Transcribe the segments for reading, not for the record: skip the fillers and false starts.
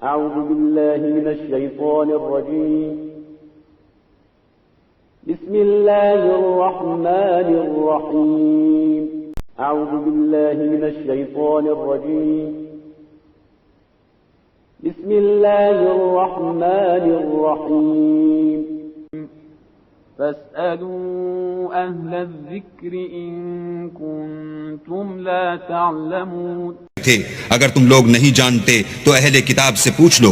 أعوذ بالله من الشيطان الرجيم. بسم الله الرحمن الرحيم. أعوذ بالله من الشيطان الرجيم. بسم الله الرحمن الرحيم. فاسألوا أهل الذكر إن كنتم لا تعلمون. اگر تم لوگ نہیں جانتے تو اہل کتاب سے پوچھ لو.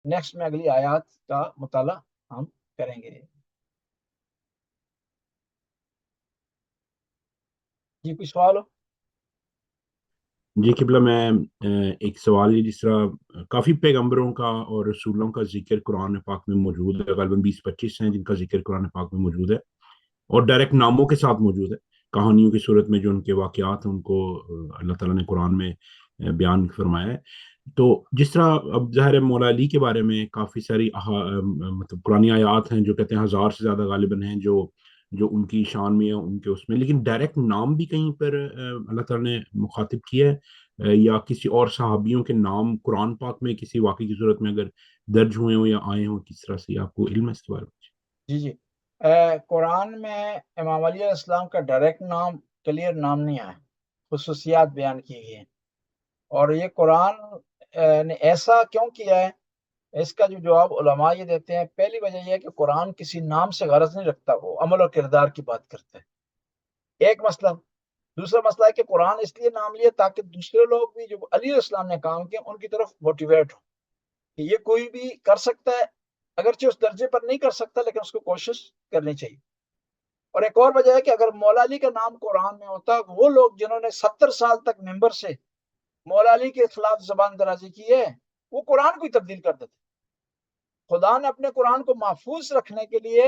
نیکسٹ میں اگلی آیات کا مطالعہ ہم کریں گے. جی کوئی سوال ہو؟ جی قبلہ، میں ایک سوال ہے. جس طرح کافی پیغمبروں کا اور رسولوں کا ذکر قرآن پاک میں موجود ہے، غالباً 20-25 ہیں جن کا ذکر قرآن پاک میں موجود ہے، اور ڈائریکٹ ناموں کے ساتھ موجود ہے. کہانیوں کی صورت میں جو ان کے واقعات ہیں ان کو اللہ تعالیٰ نے قرآن میں بیان فرمایا ہے. تو جس طرح اب ظاہر ہے مولا علی کے بارے میں کافی ساری مطلب قرآنی آیات ہیں جو کہتے ہیں 1000 سے زیادہ غالباً ہیں جو ان کی شان میں ہے، ان کے اس میں، لیکن ڈائریکٹ نام بھی کہیں پر اللہ تعالیٰ نے مخاطب کیا ہے، یا کسی اور صحابیوں کے نام قرآن پاک میں کسی واقعی کی صورت میں اگر درج ہوئے ہوں یا آئے ہوں، کس طرح سے آپ کو علم ہے اس کے بارے میں؟ جی قرآن میں امام علی علیہ السلام کا ڈائریکٹ نام، کلیئر نام نہیں آیا، خصوصیات بیان کی گئی ہیں. اور یہ قرآن نے ایسا کیوں کیا ہے، اس کا جو جواب علماء یہ دیتے ہیں. پہلی وجہ یہ ہے کہ قرآن کسی نام سے غرض نہیں رکھتا، وہ عمل اور کردار کی بات کرتا ہے. ایک مسئلہ. دوسرا مسئلہ ہے کہ قرآن اس لیے نام لیا تاکہ دوسرے لوگ بھی جو علی علیہ السلام نے کام کیا ان کی طرف موٹیویٹ ہو کہ یہ کوئی بھی کر سکتا ہے، اگرچہ اس درجے پر نہیں کر سکتا لیکن اس کو کوشش کرنی چاہیے. اور ایک اور وجہ ہے کہ اگر مولا علی کا نام قرآن میں ہوتا، وہ لوگ جنہوں نے 70 سال تک ممبر سے مولا علی کے خلاف زبان درازی کی ہے، وہ قرآن کو ہی تبدیل کر دیتے. خدا نے اپنے قرآن کو محفوظ رکھنے کے لیے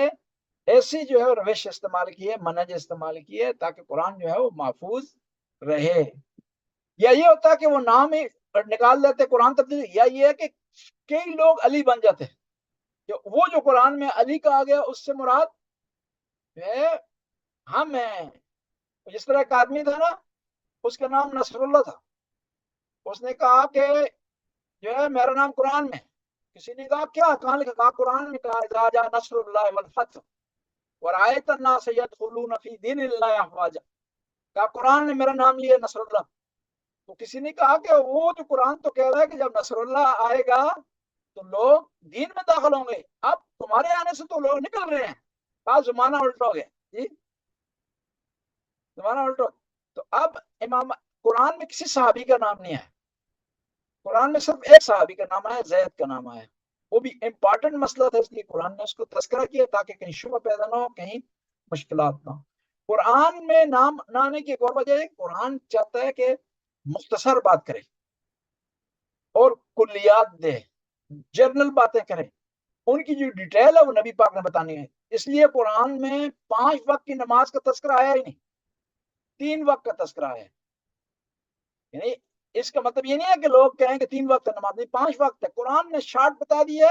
ایسی جو ہے روش استعمال کی ہے، منہج استعمال کی ہے تاکہ قرآن جو ہے وہ محفوظ رہے. یا یہ ہوتا ہے کہ وہ نام ہی نکال دیتے قرآن تبدیل، یا یہ ہے کہ کئی لوگ علی بن جاتے ہیں، وہ جو قرآن میں علی کہا گیا اس سے مراد ہم ہیں. جس طرح ایک آدمی تھا نا، اس کا نام نصر اللہ تھا، اس نے کہا کہ جو ہے میرا نام قرآن میں. کسی نے کہا کیا، کہاں لکھا؟ کہا قرآن میں کہا اذا جاء نصر اللہ والفتح ورأيت الناس يدخلون في دين الله افواجا. کہا قرآن نے میرا نام لیا نصر اللہ. تو کسی نے کہا کہ وہ جو قرآن تو کہہ رہا ہے کہ جب نصر اللہ آئے گا تو لوگ دین میں داخل ہوں گے، اب تمہارے آنے سے تو لوگ نکل رہے ہیں. کہا زمانہ الٹا ہو گیا. جی زمانہ الٹا. تو اب امام قرآن میں کسی صحابی کا نام نہیں ہے، قرآن میں صرف ایک صحابی کا نام ہے، زید کا نام ہے. وہ بھی امپارٹنٹ مسئلہ تھا، اس لیے قرآن نے اس کو تذکرہ کیا تاکہ کہیں شبہ پیدا نہ ہو، کہیں مشکلات نہ ہو. قرآن میں نام نہ آنے کی ایک اور وجہ ہے، قرآن چاہتا ہے کہ مختصر بات کرے اور کلیات دے، جنرل باتیں کرے. ان کی جو ڈیٹیل ہے وہ نبی پاک نے بتانی ہے. اس لیے قرآن میں 5 وقت کی نماز کا تذکرہ آیا ہی نہیں، 3 وقت کا تذکرہ آیا ہے. یعنی اس کا مطلب یہ نہیں ہے کہ لوگ کہیں کہ 3 وقت نماز نہیں، 5 وقت ہے. قرآن نے شارٹ بتا دی ہے،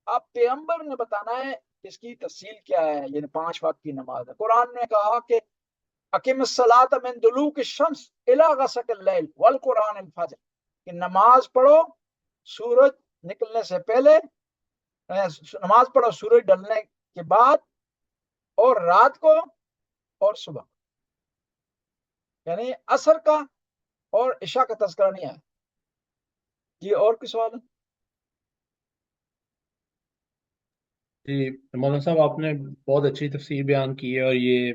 اب پیغمبر نے بتانا ہے اس کی تفصیل کیا ہے. یعنی 5 وقت کی نماز ہے. قرآن نے کہا کہ اقم الصلاۃ من دلوک الشمس الی غسق اللیل والقرآن الفجر، کہ نماز پڑھو سورج نکلنے سے پہلے، نماز پڑھو سورج ڈلنے کے بعد، اور رات کو اور صبح. یعنی عصر کا اور عشاء کا تذکرہ نہیں ہے. جی اور کوئی سوال ہے؟ جی مولانا صاحب، آپ نے بہت اچھی تفصیل بیان کی ہے، اور یہ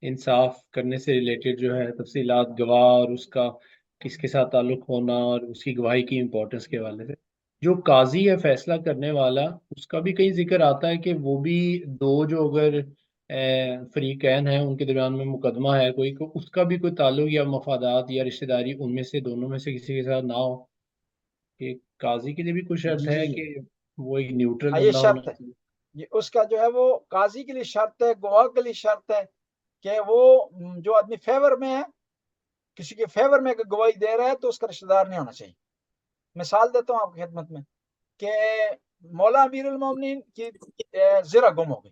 انصاف کرنے سے ریلیٹڈ جو ہے تفصیلات، گواہ اور اس کا کس کے ساتھ تعلق ہونا اور اس کی گواہی کی امپورٹنس کے حوالے سے. جو قاضی ہے فیصلہ کرنے والا، اس کا بھی کئی ذکر آتا ہے کہ وہ بھی دو جو اگر فریقین ہیں ان کے درمیان میں مقدمہ ہے کوئی، اس کا بھی کوئی تعلق یا مفادات یا رشتہ داری ان میں سے دونوں میں سے کسی کے ساتھ نہ ہو. کہ قاضی کے لیے بھی کچھ شرط ہے کہ وہ ایک نیوٹرل یہ بندہ ہونا شرط ہے. اس کا جو ہے وہ قاضی کے لیے شرط ہے، گواہ کے لیے شرط ہے کہ وہ جو آدمی فیور میں ہے، کسی کے فیور میں اگر گواہی دے رہا ہے تو اس کا رشتہ دار نہیں ہونا چاہیے. مثال دیتا ہوں آپ کی خدمت میں کہ مولا امیر المومنین کی زرہ گم ہو گئی،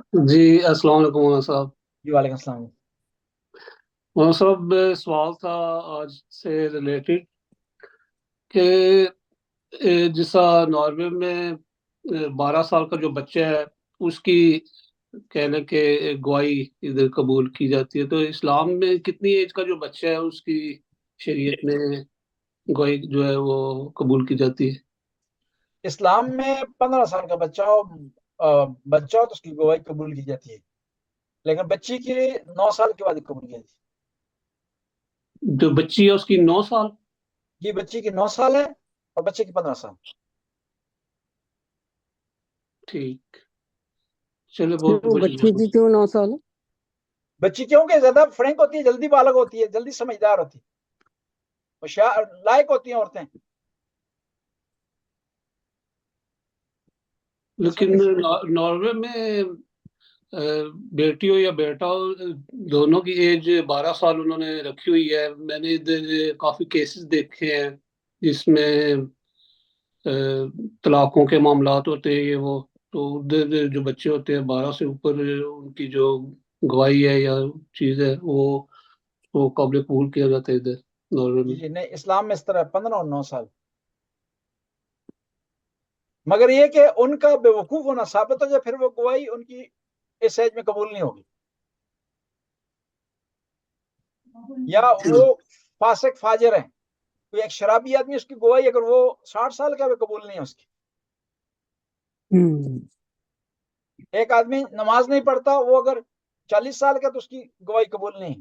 جی السلام علیکم مولانا صاحب. جی وعلیکم السلام. مولانا صاحب سوال تھا آج سے ریلیٹڈ کہ جیسا ناروے میں 12 سال کا جو بچہ ہے اس کی کہنے کہ گواہی ادھر قبول کی جاتی ہے، تو اسلام میں کتنی ایج کا جو بچہ ہے اس کی شریعت میں گواہی جو ہے وہ قبول کی جاتی ہے؟ اسلام میں 15 سال کا بچہ ہو تو اس کی گواہی قبول کی جاتی ہے، لیکن بچی کی 9 سال کے بعد قبول کی جاتی ہے. جو بچی ہے اس کی 9 سال؟ جی بچی کی 9 سال ہے اور بچے کی 15 سال. ٹھیک، چلے بہت کیوں بہت بچی کی کیوں 9 سال؟ بچی کیونکہ زیادہ فرینک ہوتی ہے، جلدی بالغ ہوتی ہے، جلدی سمجھدار ہوتی ہے، ہوشیار لائق ہوتی ہیں عورتیں. لیکن ناروے میں بیٹی ہو یا بیٹا ہو دونوں کی ایج 12 سال انہوں نے رکھی ہوئی ہے. میں نے ادھر کافی کیسز دیکھے ہیں جس میں طلاقوں کے معاملات ہوتے ہیں یہ وہ، تو ادھر جو بچے ہوتے ہیں 12 سے اوپر ان کی جو گواہی ہے یا چیز ہے وہ قابل قبول کیا جاتا ہے ادھر ناروے میں. جی نہیں، اسلام میں اس طرح 15 اور 9 سال. مگر یہ کہ ان کا بے وقوف ہونا ثابت ہو جائے پھر وہ گواہی ان کی اس ایج میں قبول نہیں ہوگی، یا وہ فاسق فاجر ہیں، کوئی ایک شرابی آدمی اس کی گواہی اگر وہ 60 سال کا بھی قبول نہیں ہے اس کی. ایک آدمی نماز نہیں پڑھتا، وہ اگر 40 سال کا تو اس کی گواہی قبول نہیں.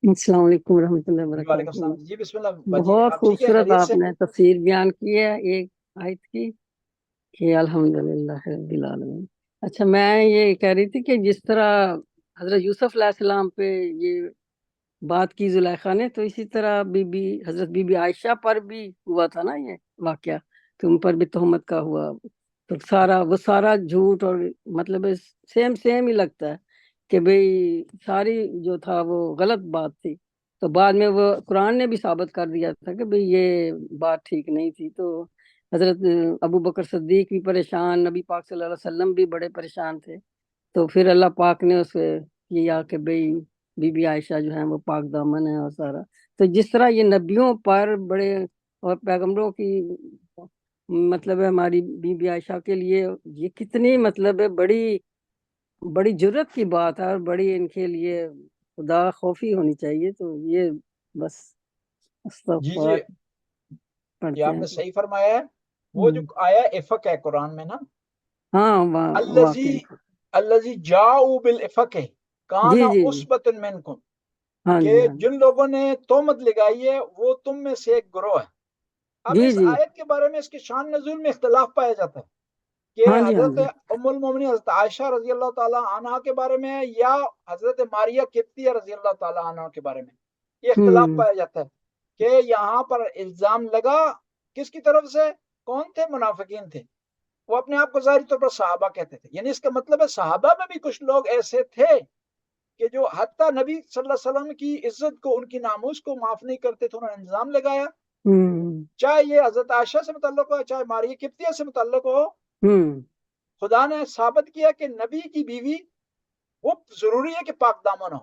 السلام علیکم ورحمۃ اللہ وعلیکم وبرکاتہ. السلام. جی بسم اللہ باجی، بہت آپ ٹھیک ہے؟ خوبصورت خیریت آپ سے؟ نے تفسیر بیان کی ہے ایک آیت کی کہ الحمدللہ رب العالمین. اچھا میں یہ کہہ رہی تھی کہ جس طرح حضرت یوسف علیہ السلام پہ یہ بات کی زلیخا نے، تو اسی طرح حضرت بی بی عائشہ پر بھی ہوا تھا نا یہ واقعہ، کہ ان پر بھی تہمت کا ہوا. تو وہ سارا جھوٹ اور مطلب سیم ہی لگتا ہے کہ بھئی ساری جو تھا وہ غلط بات تھی. تو بعد میں وہ قرآن نے بھی ثابت کر دیا تھا کہ بھئی یہ بات ٹھیک نہیں تھی. تو حضرت ابو بکر صدیق بھی پریشان، نبی پاک صلی اللہ علیہ وسلم بھی بڑے پریشان تھے. تو پھر اللہ پاک نے اسے کیا کہ بھئی بی بی عائشہ جو ہیں وہ پاک دامن ہے اور سارا. تو جس طرح یہ نبیوں پر بڑے اور پیغمبروں کی مطلب ہے ہماری بی بی عائشہ کے لیے یہ کتنی مطلب ہے بڑی جرت کی بات ہے اور بڑی ان کے لیے خدا خوفی ہونی چاہیے. تو یہ بس جی استغفار یہ پڑھتے آپ ہیں. نے صحیح فرمایا ہے. وہ جو آیا افق ہے قرآن میں نا، ہاں الذی واقعی الذی جاؤ بالافق کان جی جی عصبۃ منکم، ہاں کہ جی ہاں جن لوگوں نے تہمت لگائی ہے وہ تم میں سے ایک گروہ ہے. اب جی اس جی آیت کے بارے میں اس کے شان نزول میں اختلاف پایا جاتا ہے کہ ہاں جی ہاں حضرت جی ام المومنین حضرت عائشہ رضی اللہ تعالی عنہا کے بارے میں ہے یا حضرت ماریہ قبطیہ رضی اللہ تعالی عنہا کے بارے میں. یہ اختلاف پایا جاتا ہے کہ یہاں پر الزام لگا کس کی طرف سے، کون تھے؟ منافقین تھے. وہ اپنے آپ کو ظاہری طور پر صحابہ کہتے تھے، یعنی اس کا مطلب ہے صحابہ میں بھی کچھ لوگ ایسے تھے کہ جو حتیٰ نبی صلی اللہ علیہ وسلم کی عزت کو، ان کی ناموس کو معاف نہیں کرتے تھے. انہوں نے الزام لگایا، چاہے یہ حضرت عائشہ سے متعلق ہو چاہے ماریہ قبطیہ سے متعلق ہو. خدا نے ثابت کیا کہ نبی کی بیوی وہ ضروری ہے کہ پاک دامن ہو.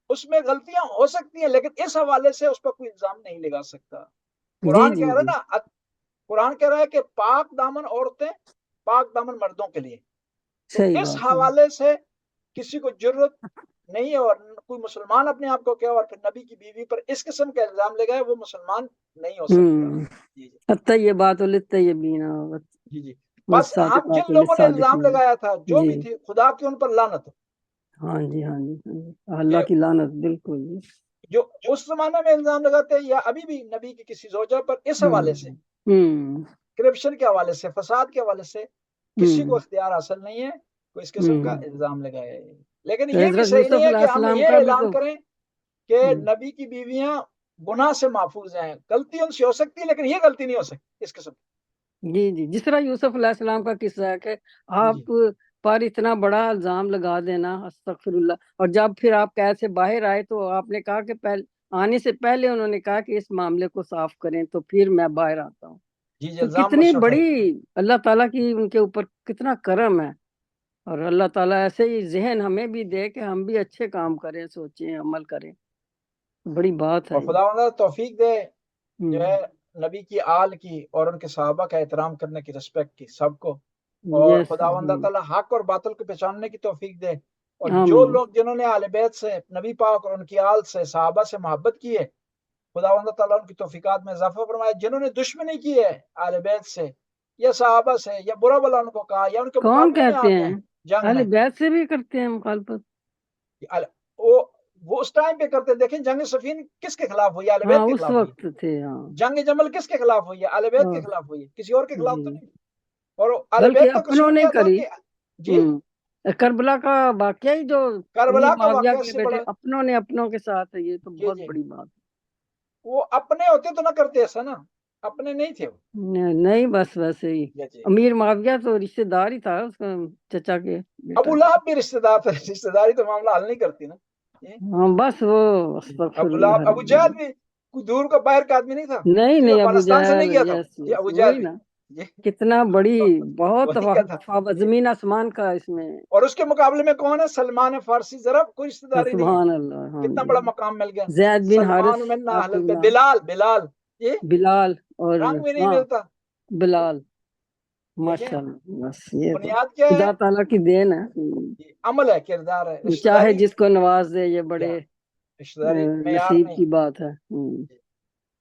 اس میں غلطیاں ہو سکتی ہیں لیکن اس حوالے سے اس پر کوئی الزام نہیں لگا سکتا. قرآن کہہ رہا ہے نا، قرآن کہہ رہا ہے کہ پاک دامن عورتیں پاک دامن مردوں کے لیے. تو اس حوالے سے کسی کو جرت نہیں ہے، اور کوئی مسلمان اپنے آپ کو کیا اور پھر نبی کی بیوی پر اس قسم کا الزام لگائے وہ مسلمان نہیں ہو سکتا. الطیبات للطیبین جی جی بس ہم جن لوگوں نے الزام لگایا تھا جو بھی تھی، خدا کی ان پر لعنت ہو. ہاں جی اللہ کی لعنت. بالکل جو اس زمانے میں الزام لگاتے ہیں یا ابھی بھی نبی کی کسی زوجہ پر اس حوالے سے، کرپشن کے حوالے سے، فساد کے حوالے سے کسی کو اختیار حاصل نہیں ہے کوئی اس قسم کا الزام لگائے. لیکن یہ بھی صحیح نہیں ہے کہ ہم یہ اعلان کریں کہ نبی کی بیویاں گناہ سے محفوظ ہیں. غلطی ان سے ہو سکتی ہے لیکن یہ غلطی نہیں ہو سکتی اس قسم. جی جس طرح یوسف علیہ السلام کا قصہ ہے کہ آپ پر اتنا بڑا الزام لگا دینا، استغفر اللہ. اور جب پھر آپ قید سے باہر آئے تو آپ نے کہا کہ آنے سے پہلے انہوں نے کہا کہ اس معاملے کو صاف کریں تو پھر میں باہر آتا ہوں. جی جی تو الزام کتنی مشرف ہے. بڑی اللہ تعالیٰ کی ان کے اوپر کتنا کرم ہے. اور اللہ تعالیٰ ایسے ہی ذہن ہمیں بھی دے کہ ہم بھی اچھے کام کریں, سوچیں, عمل کریں. بڑی بات ہے. اور خدا توفیق دے جو ہے ہم، نبی کی آل کی اور ان کے صحابہ کا احترام کرنے کی, رسپیکٹ کی سب کو. اور yes, خداوند تعالیٰ حق اور باطل کو پہچاننے کی توفیق دے. اور جو آمین. لوگ جنہوں نے اہل بیت سے, نبی پاک اور ان کی آل سے, صحابہ سے محبت کی ہے, خداوند تعالیٰ ان کی توفیقات میں اضافہ فرمائے. جنہوں نے دشمنی کی ہے اہل بیت سے یا صحابہ سے, یا برا بلا ان کو کہا یا ان کے کون مقابلے میں کہتے آتے ہیں ہیں جنگ اہل میں, بیت سے بھی کرتے ہیں مخالفت؟ وہ اس ٹائم پہ کرتے. دیکھیں جنگ صفین کس کے خلاف ہوئی؟ اہل ہاں بیت کے اس خلاف ہوئی. وقت تھے. ہاں جنگ جمل کس کے خلاف ہوئی ہے؟ اہل بیت کے ہاں، خلاف ہوئی ہے, کسی اور کے خلاف تو جی. نہیں. اور اہل بلکہ بیت کا اپنوں قصور نے کیا تھا کری. کہ جی کربلا کا واقعہ ہی جو کربلا امیر کا معاویہ واقعہ کے سے بیٹے بڑا, اپنوں نے اپنوں کے ساتھ ہے, یہ تو جی بہت جی بڑی بات وہ اپنے ہوتے تو نہ کرتے ایسا نا, اپنے نہیں تھے وہ. ہے. نہیں بس ویسے ہی. جی جی امیر معاویہ تو رشتہ دار ہی تھا اس کا, چچا کے بیٹا. ابو لہب بھی رشتہ دار تھا, رشتہ داری تو معاملہ حل نہیں کرتی نا. ہاں بس وہ استغفر ابو اللہ لہب, ابو جہل بھی کوئی دور کا باہر کا آدمی نہیں تھا, نہیں صرف نہیں ابو افغانستان سے نہیں جہل. گیا تھا. یس جی یس ابو وہی جہل بھی نا, جی کتنا بڑی بہت وہی کا تھا. زمین آسمان کا اس میں. اور اس کے مقابلے میں کون ہے؟ سلمان فارسی. ذرا کوئی رشتہ داری نہیں ہے, سبحان اللہ. ہاں کتنا جی. بڑا مقام مل گیا. زید بن حارث سلمان من اہل عبد البیت. اللہ, بلال یہ بلال, اور رنگ بھی نہیں ہاں ملتا. بلال. دیکھیں ماشاء اللہ. بس یہ تو بنیاد کیا ہے؟ خدا تعالیٰ کی دین ہے. یہ عمل ہے, کردار ہے, رشتہ چاہے داری. جس کو نواز دے, یہ بڑے رشتہ داری معیار نصیب نہیں. کی بات ہے.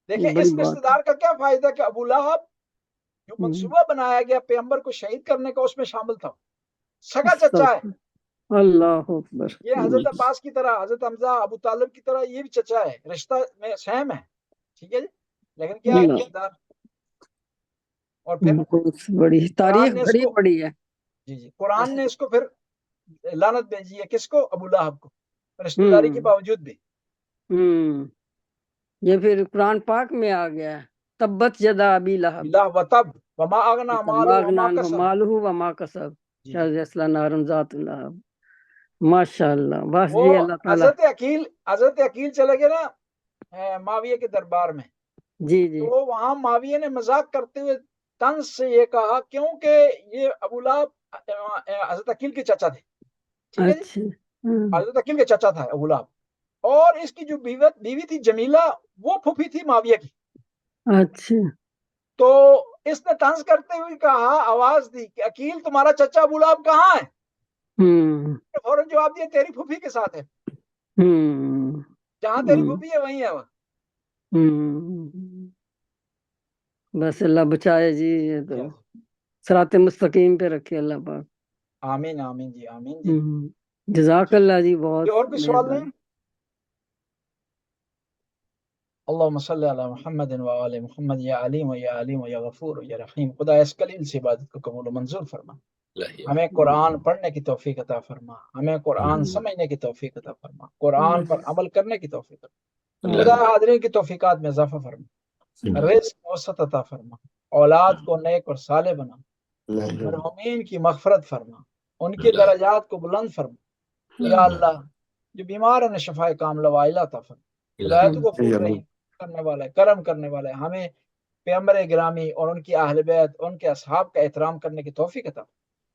دیکھیں بڑی اس رشتہ بات دار کا کیا فائدہ کہ ابو لہب جو ہے. منصوبہ بنایا گیا پیغمبر کو شہید کرنے کا, اس میں شامل تھا. سگا چچا ہے. اللہ اکبر. یہ حضرت عباس کی طرح, حضرت حمزہ, ابو طالب کی طرح یہ بھی چچا ہے, رشتہ میں سیم ہے. ٹھیک ہے جی, لیکن کیا ہے کردار. اور پھر بہت بڑی قرآن تاریخ نے اس بڑی کو, بڑی ہے. جی جی قرآن نے اس کو پھر لعنت بھیجی ہے. کس کو؟ ابو لہب کو, رشتہ داری کے باوجود بھی. یہ پھر قرآن پاک میں آ گیا, تبت یدا ابی لہب لا وتب وما اغنا مالو وما کسب. مالہ وما کسب جی یصلی نارا ذات لہب. ماشاء اللہ. بس وہ جی اللہ تعالیٰ. حضرت عقیل چلے گئے نا معاویہ کے دربار میں. جی جی. تو وہاں معاویہ نے مذاق کرتے ہوئے طنز سے یہ کہا, کیونکہ یہ ابو لہب حضرت عقیل کے چچا تھے. ٹھیک ہے جی, اچھا. حضرت عقیل کے چچا تھا ابو لہب, اور اس کی جو بیوی تھی جمیلہ, وہ پھوپھی تھی معاویہ کی. اچھا. تو اس نے طنز کرتے ہوئے کہا, آواز دی کہ عقیل تمہارا چچا ابو لہب کہاں ہے؟ فوراً جواب دیا تیری پھوپھی کے ساتھ ہے. جہاں تیری پھوپھی ہے وہیں ہے وہ. بس اللہ بچائے جی, یہ تو صراط مستقیم پہ رکھے اللہ پاک. آمین آمین جی, آمین جی. جزاک اللہ جی, بہت اور بھی سوال مہربانی. نہیں؟ اللہم صلی علی محمد و آل محمد, یا علیم و یا علیم و یا غفور و یا رحیم. خدا اس کلیل سے عبادت کو قبول و منظور فرما. ہمیں قرآن پڑھنے کی توفیق عطا فرما, ہمیں قرآن سمجھنے کی توفیق عطا فرما, قرآن پر عمل کرنے کی توفیق عطا فرما. خدا حاضرین کی توفیقات میں اضافہ فرما, رزق وسعت عطا فرما, اولاد کو نیک اور صالح بنا, مرحومین کی مغفرت فرما, ان کے درجات کو بلند فرما. یا اللہ جو بیمار ہیں شفائے کاملہ وعائلہ عطا فرما. خدایت کو غفور رحیم کرنے والا ہے, کرم کرنے والا ہے. ہمیں پیغمبر گرامی اور ان کی اہل بیت, ان کے اصحاب کا احترام کرنے کی توفیق عطا فرما.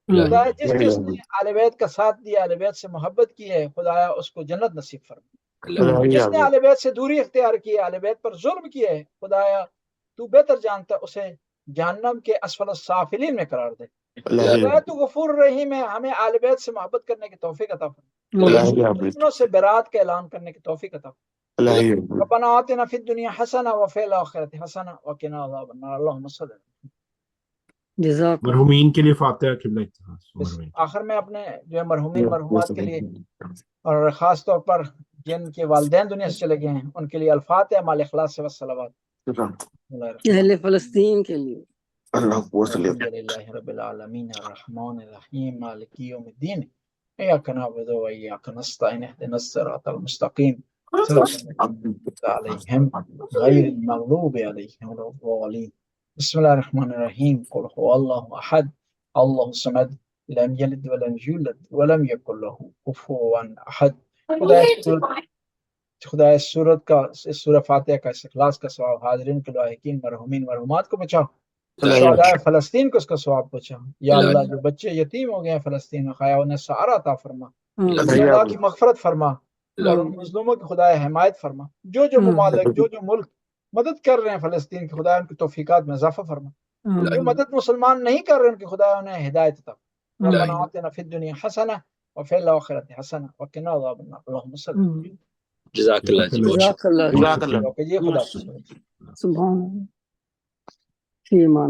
خدایا جس نے اہل بیت کا ساتھ دیا, اہل بیت سے محبت کی ہے, خدایا اس کو جنت نصیب فرما. جس نے اہل بیت سے دوری اختیار کی ہے, اہل بیت پر ظلم کیا ہے, خدایا تو بہتر جانتا, اسے جہنم کے اسفل السافلین میں قرار دے. خدایا تو غفور رحیم ہے, ہمیں اہل بیت سے محبت کرنے کی توفیق عطا فرما, دشمنوں سے برات کا اعلان کرنے کی توفیق عطا فرما. ربنا آتنا فی الدنیا حسنہ وفی الآخرۃ حسنہ وقنا عذاب النار. اللہم صلی جزاک اللہ. مرحومین کے لیے فاتحہ قبلہ اتحاد. آخر میں اپنے جو ہے مرحومین مرحومات کے لیے, اور خاص طور پر جن کے والدین دنیا سے چلے گئے ہیں, ان کے لیے الفاتحہ مال اخلاص سے والصلوات. اہل فلسطین کے لیے الحمدللہ رب العالمین الرحمن الرحیم مالک یوم الدین ایاک نعبد و ایاک نستعین اهدنا الصراط المستقیم صراط الذین انعمت علیہم غیر المغضوب علیہم ولا الضالین. بسم اللہ الرحمن الرحیم. قل هو اللہ احد اللہ الصمد لم یلد ولم یولد ولم یکن له کفوا احد. خدا خدا اس سورت کا، اس سورہ فاتحہ کا، اس اخلاص کا ثواب حاضرین کے لواحقین مرحومین مرحومات کو بچاؤ، شہدائے فلسطین کو اس کا ثواب پہنچاؤ یا اللہ، جو بچے یتیم ہو گئے ہیں فلسطین میں، خواہ انہیں سہارا عطا فرما، خدا کی مغفرت فرما اور ان مظلوموں کی خدا حمایت فرما، جو جو ممالک جو جو ملک مدد کر رہے ہیں فلسطین کی، خدا ان کی توفیقات میں اضافہ فرما، جو مدد مسلمان نہیں کر رہے ان کی خدا انہیں ہدایت عطا فرما، ربنا آتنا فی الدنیا حسنہ وفی الآخرۃ حسنہ وقنا عذاب النار، اللہم صل جزاک اللہ جی، بہت جزاک اللہ شکریہ۔ خدا حافظ۔ سبحان اللہ، فی امان اللہ۔